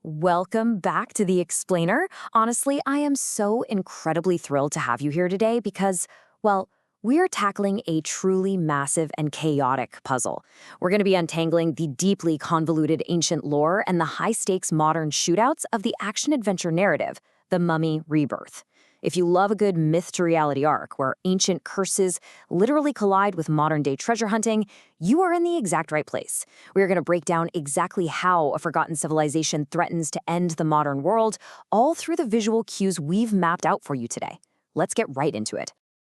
Welcome back to The Explainer. Honestly, I am so incredibly thrilled to have you here today because, well, we are tackling a truly massive and chaotic puzzle. We're going to be untangling the deeply convoluted ancient lore and the high-stakes modern shootouts of the action-adventure narrative, The Mummy Rebirth. If you love a good myth-to-reality arc where ancient curses literally collide with modern-day treasure hunting, you are in the exact right place. We are going to break down exactly how a forgotten civilization threatens to end the modern world, all through the visual cues we've mapped out for you today. Let's get right into it.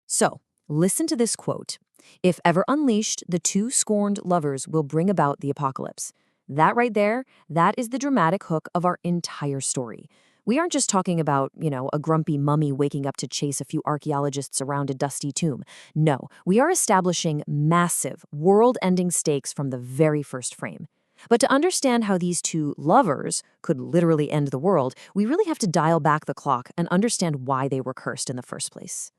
So, listen to this quote. "If ever unleashed, the two scorned lovers will bring about the apocalypse." That right there, that is the dramatic hook of our entire story. We aren't just talking about, a grumpy mummy waking up to chase a few archaeologists around a dusty tomb. No, we are establishing massive, world-ending stakes from the very first frame. But to understand how these two lovers could literally end the world, we really have to dial back the clock and understand why they were cursed in the first place.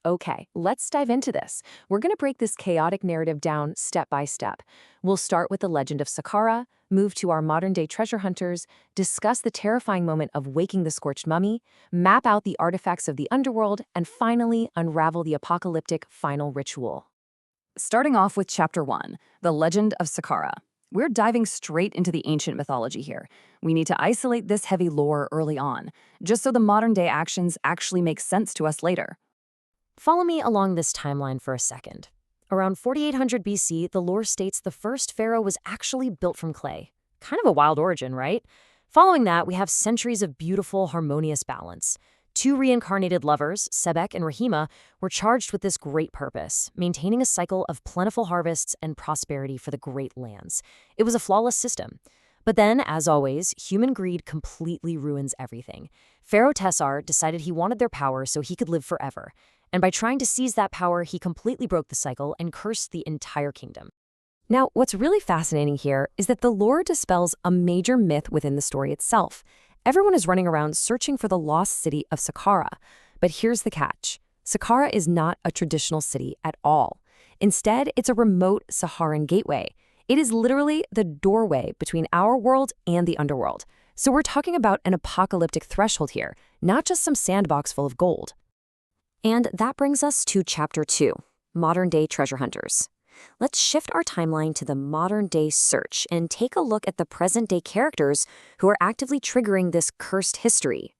Okay, let's dive into this. We're going to break this chaotic narrative down step by step. We'll start with the legend of Saqqara, move to our modern-day treasure hunters, discuss the terrifying moment of waking the scorched mummy, map out the artifacts of the underworld, and finally unravel the apocalyptic final ritual. Starting off with Chapter 1, The Legend of Saqqara. We're diving straight into the ancient mythology here. We need to isolate this heavy lore early on, just so the modern-day actions actually make sense to us later. Follow me along this timeline for a second. Around 4800 BC, the lore states the first pharaoh was actually built from clay. Kind of a wild origin, right? Following that, we have centuries of beautiful, harmonious balance. Two reincarnated lovers, Sebek and Rahima, were charged with this great purpose, maintaining a cycle of plentiful harvests and prosperity for the great lands. It was a flawless system. But then, as always, human greed completely ruins everything. Pharaoh Tessar decided he wanted their power so he could live forever. And by trying to seize that power, he completely broke the cycle and cursed the entire kingdom. Now, what's really fascinating here is that the lore dispels a major myth within the story itself. Everyone is running around searching for the lost city of Saqqara. But here's the catch. Saqqara is not a traditional city at all. Instead, it's a remote Saharan gateway. It is literally the doorway between our world and the underworld. So we're talking about an apocalyptic threshold here, not just some sandbox full of gold. And that brings us to Chapter 2, Modern-Day Treasure Hunters. Let's shift our timeline to the modern-day search and take a look at the present-day characters who are actively triggering this cursed history.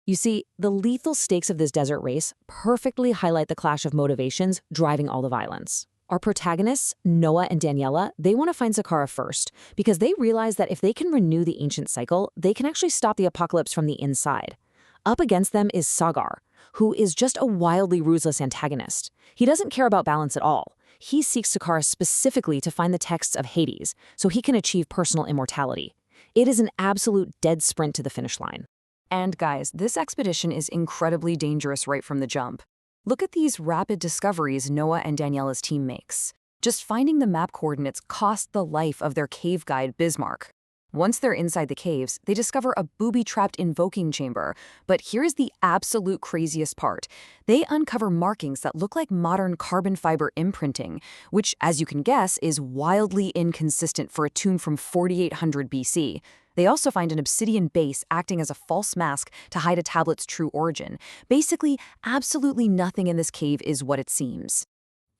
You see, the lethal stakes of this desert race perfectly highlight the clash of motivations driving all the violence. Our protagonists, Noah and Daniela, they want to find Saqqara first because they realize that if they can renew the ancient cycle, they can actually stop the apocalypse from the inside. Up against them is Sagar, who is just a wildly ruthless antagonist. He doesn't care about balance at all. He seeks Saqqara specifically to find the texts of Hades, so he can achieve personal immortality. It is an absolute dead sprint to the finish line. And guys, this expedition is incredibly dangerous right from the jump. Look at these rapid discoveries Noah and Daniela's team makes. Just finding the map coordinates cost the life of their cave guide Bismarck. Once they're inside the caves, they discover a booby-trapped invoking chamber. But here's the absolute craziest part. They uncover markings that look like modern carbon fiber imprinting, which, as you can guess, is wildly inconsistent for a tomb from 4800 BC. They also find an obsidian base acting as a false mask to hide a tablet's true origin. Basically, absolutely nothing in this cave is what it seems.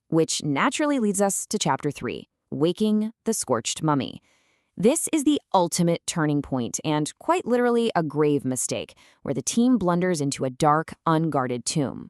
Which naturally leads us to Chapter 3, Waking the Scorched Mummy. This is the ultimate turning point and, quite literally, a grave mistake, where the team blunders into a dark, unguarded tomb.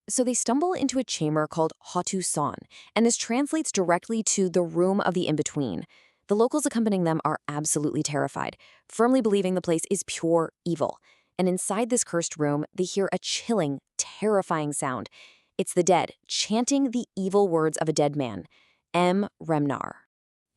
So they stumble into a chamber called Hatu San, and this translates directly to the Room of the In-Between. The locals accompanying them are absolutely terrified, firmly believing the place is pure evil. And inside this cursed room, they hear a chilling, terrifying sound. It's the dead, chanting the evil words of a dead man, M. Remnar.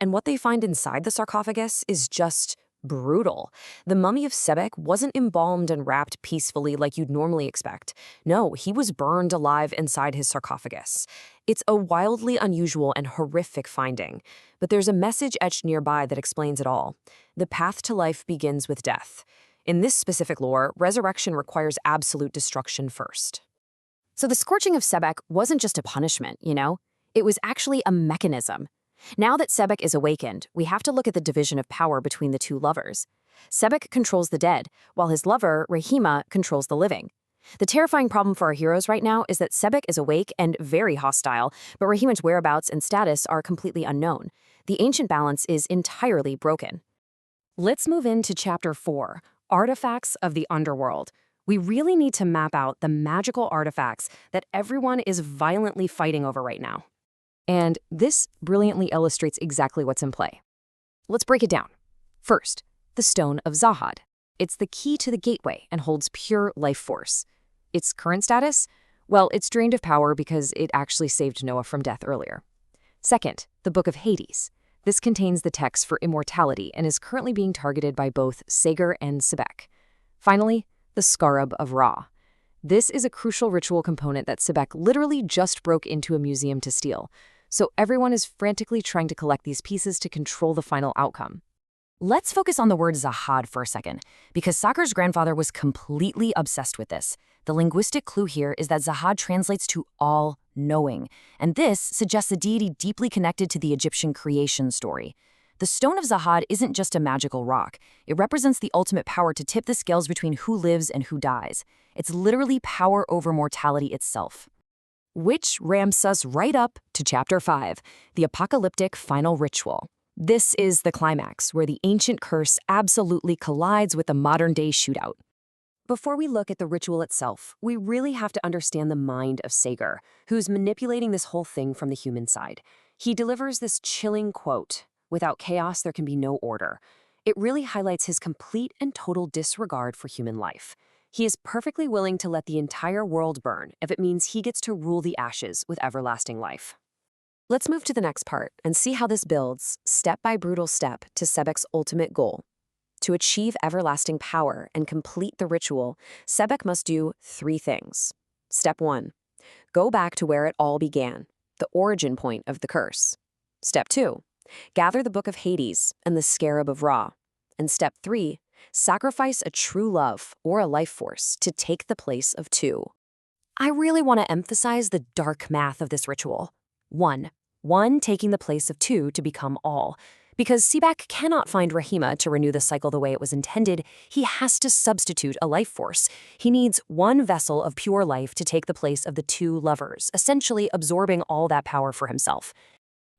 And what they find inside the sarcophagus is just brutal. The mummy of Sebek wasn't embalmed and wrapped peacefully like you'd normally expect. No, he was burned alive inside his sarcophagus. It's a wildly unusual and horrific finding, but there's a message etched nearby that explains it all. The path to life begins with death. In this specific lore, resurrection requires absolute destruction first. So the scorching of Sebek wasn't just a punishment, It was actually a mechanism. Now that Sebek is awakened, we have to look at the division of power between the two lovers. Sebek controls the dead, while his lover, Rahima, controls the living. The terrifying problem for our heroes right now is that Sebek is awake and very hostile, but Rahima's whereabouts and status are completely unknown. The ancient balance is entirely broken. Let's move into Chapter 4, Artifacts of the Underworld. We really need to map out the magical artifacts that everyone is violently fighting over right now. And this brilliantly illustrates exactly what's in play. Let's break it down. First, the Stone of Zahad. It's the key to the gateway and holds pure life force. Its current status? Well, it's drained of power because it actually saved Noah from death earlier. Second, the Book of Hades. This contains the text for immortality and is currently being targeted by both Sagar and Sebek. Finally, the Scarab of Ra. This is a crucial ritual component that Sebek literally just broke into a museum to steal, so everyone is frantically trying to collect these pieces to control the final outcome. Let's focus on the word Zahad for a second, because Sagar's grandfather was completely obsessed with this. The linguistic clue here is that Zahad translates to all-knowing, and this suggests a deity deeply connected to the Egyptian creation story. The Stone of Zahad isn't just a magical rock. It represents the ultimate power to tip the scales between who lives and who dies. It's literally power over mortality itself. Which ramps us right up to Chapter 5, the apocalyptic final ritual. This is the climax, where the ancient curse absolutely collides with the modern-day shootout. Before we look at the ritual itself, we really have to understand the mind of Sagar, who's manipulating this whole thing from the human side. He delivers this chilling quote, "Without chaos, there can be no order." It really highlights his complete and total disregard for human life. He is perfectly willing to let the entire world burn if it means he gets to rule the ashes with everlasting life. Let's move to the next part and see how this builds, step by brutal step, to Sebek's ultimate goal. To achieve everlasting power and complete the ritual, Sebek must do 3 things. Step 1. Go back to where it all began, the origin point of the curse. Step 2. Gather the Book of Hades and the Scarab of Ra. And Step 3. Sacrifice a true love or a life force to take the place of 2. I really want to emphasize the dark math of this ritual. 1 taking the place of 2 to become all. Because Sebek cannot find Rahima to renew the cycle the way it was intended, he has to substitute a life force. He needs 1 vessel of pure life to take the place of the 2 lovers, essentially absorbing all that power for himself.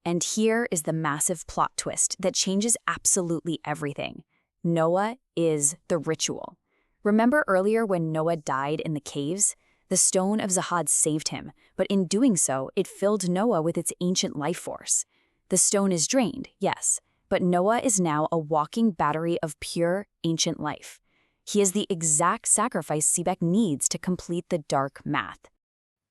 And here is the massive plot twist that changes absolutely everything. Noah is the ritual. Remember earlier when Noah died in the caves? The Stone of Zahad saved him, but in doing so, it filled Noah with its ancient life force. The stone is drained, yes, but Noah is now a walking battery of pure, ancient life. He is the exact sacrifice Sebek needs to complete the dark math.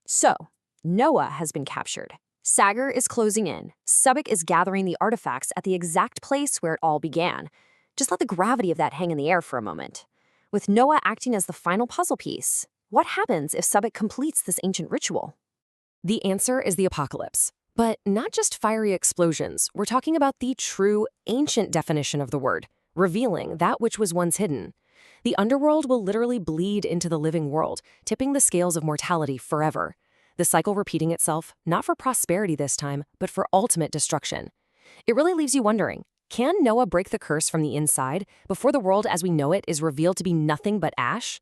So, Noah has been captured. Sagar is closing in. Sebek is gathering the artifacts at the exact place where it all began. Just let the gravity of that hang in the air for a moment. With Noah acting as the final puzzle piece, what happens if Sebek completes this ancient ritual? The answer is the apocalypse. But not just fiery explosions. We're talking about the true, ancient definition of the word, revealing that which was once hidden. The underworld will literally bleed into the living world, tipping the scales of mortality forever. The cycle repeating itself, not for prosperity this time, but for ultimate destruction. It really leaves you wondering, can Noah break the curse from the inside before the world as we know it is revealed to be nothing but ash?